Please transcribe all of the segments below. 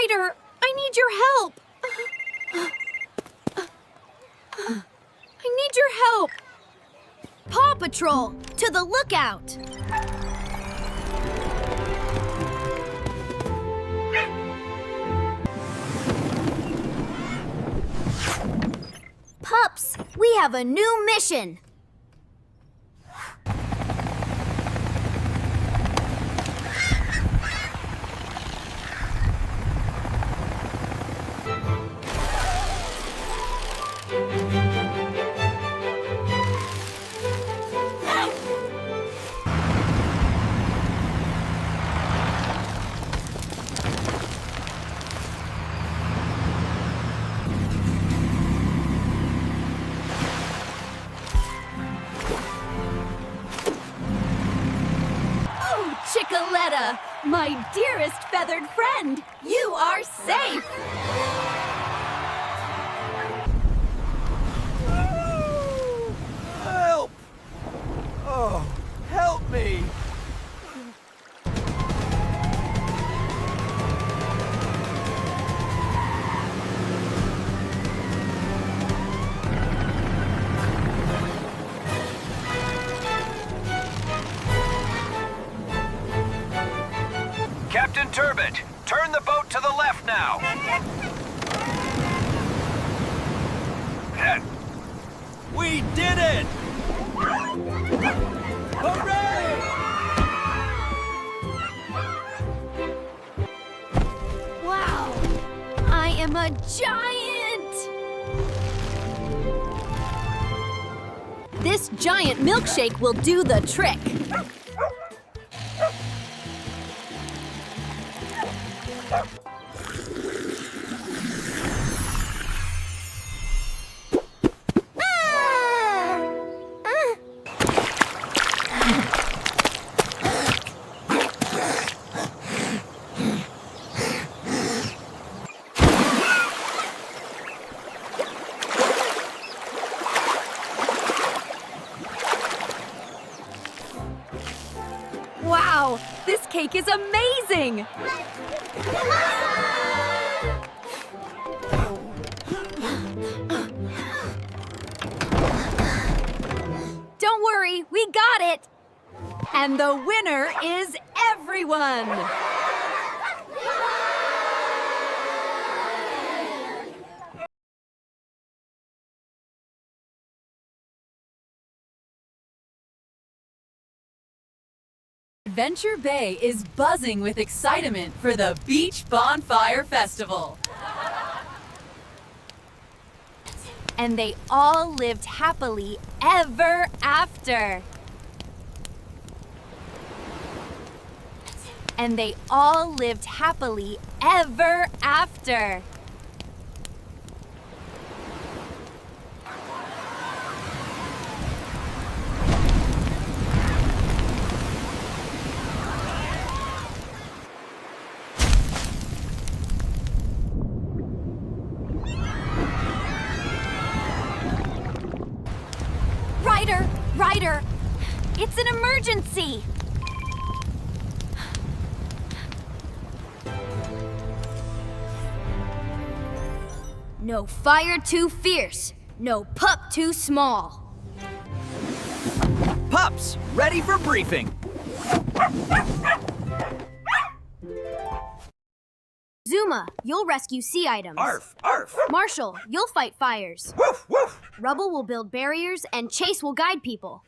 Ryder, I need your help. I need your help. Paw Patrol, to the lookout. Pups, we have a new mission. Chickaletta, my dearest feathered friend, you are safe! Help! Oh, help me! Captain Turbot, turn the boat to the left now. We did it! Hooray! Wow, I am a giant! This giant milkshake will do the trick. Wow, this cake is amazing! Don't worry, we got it! And the winner is everyone! Adventure Bay is buzzing with excitement for the Beach Bonfire Festival. And they all lived happily ever after. And they all lived happily ever after. Ryder, it's an emergency! No fire too fierce, no pup too small. Pups, ready for briefing. Zuma, you'll rescue sea items. Arf, arf. Marshall, you'll fight fires. Woof, woof. Rubble will build barriers, and Chase will guide people.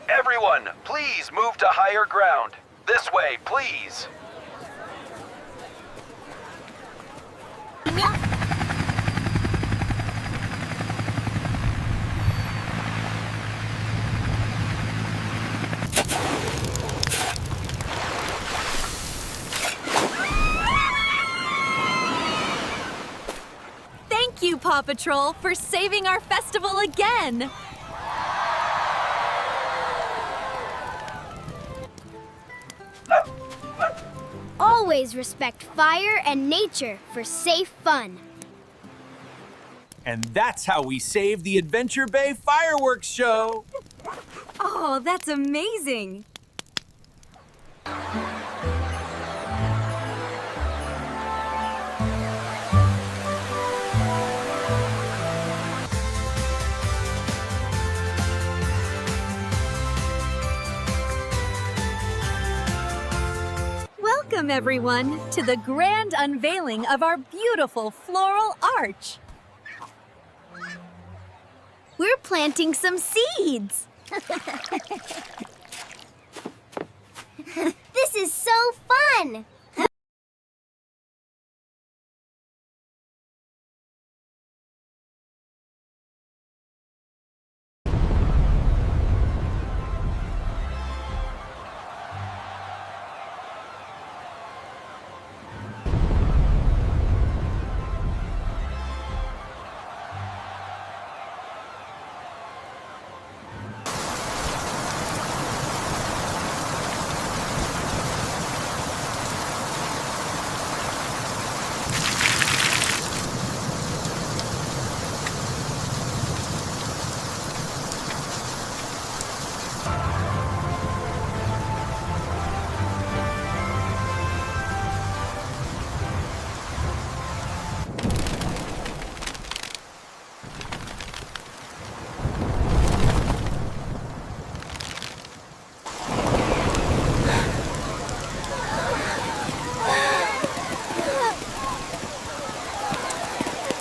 Everyone, please move to higher ground. This way, please. Paw Patrol, for saving our festival again! Always respect fire and nature for safe fun. And that's how we save the Adventure Bay fireworks show. Oh, that's amazing! Welcome, everyone, to the grand unveiling of our beautiful floral arch. We're planting some seeds. This is so fun.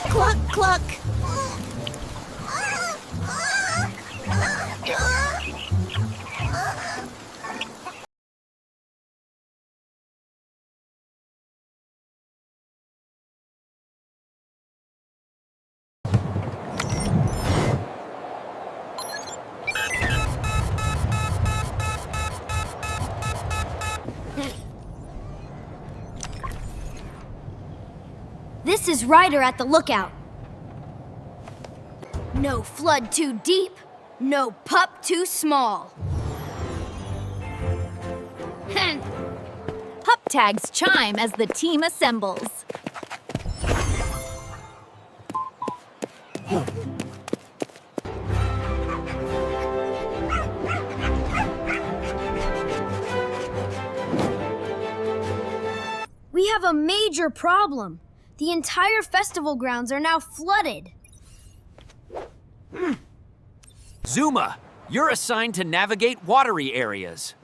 Cluck, cluck. This is Ryder at the lookout. No flood too deep, no pup too small. Pup tags chime as the team assembles. We have a major problem. The entire festival grounds are now flooded. Zuma, you're assigned to navigate watery areas.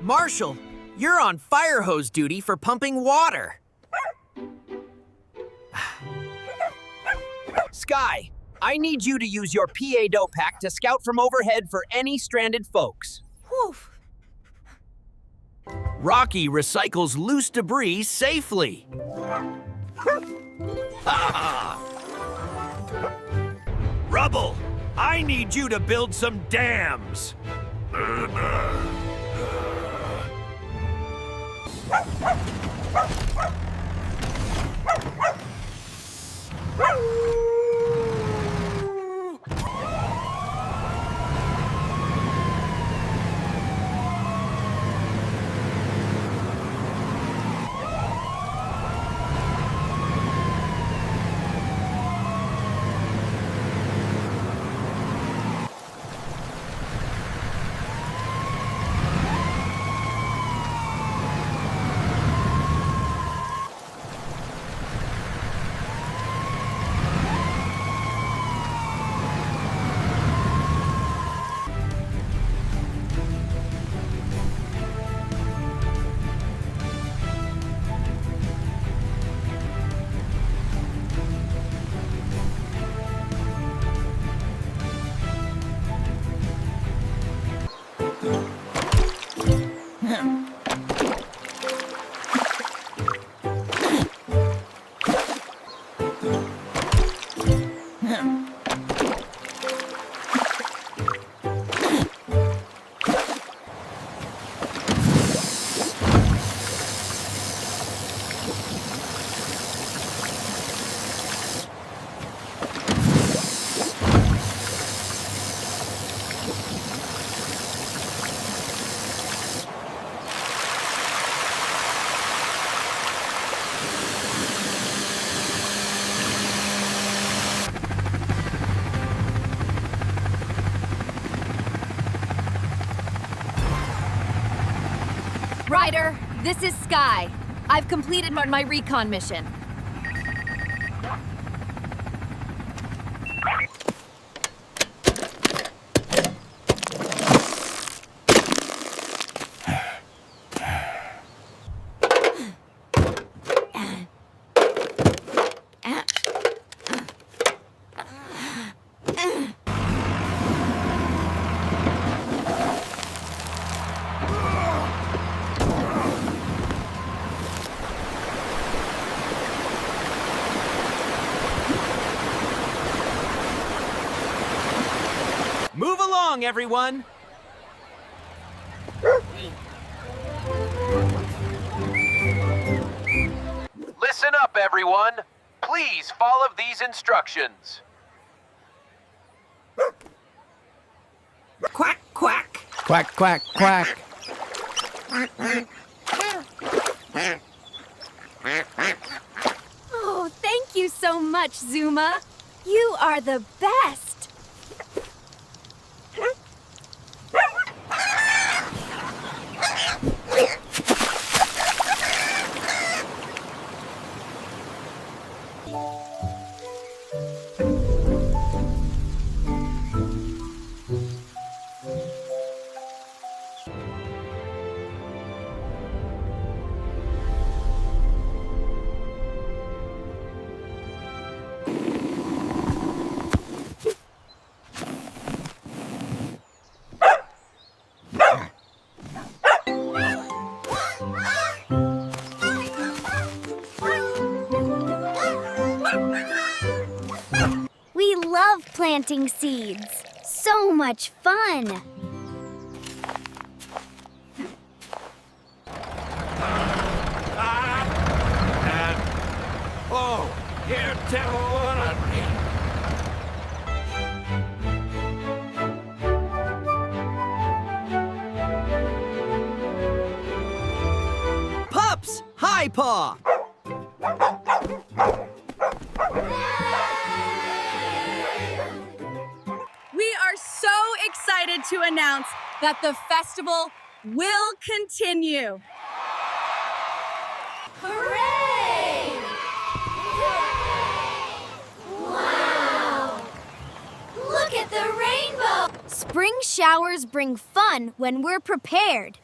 Marshall, you're on fire hose duty for pumping water. Skye, I need you to use your PAW pack to scout from overhead for any stranded folks. Whew. Rocky recycles loose debris safely. Rubble, I need you to build some dams. Ryder, this is Skye. I've completed my recon mission. Move along, everyone! Listen up, everyone. Please follow these instructions. Quack, quack! Quack, quack, quack. Oh, thank you so much, Zuma. You are the best. We love planting seeds. So much fun. Oh, you don't wanna be. Pups! Hi, Paw! We are so excited to announce that the festival will continue. Hooray! Wow! Look at the rainbow! Spring showers bring fun when we're prepared.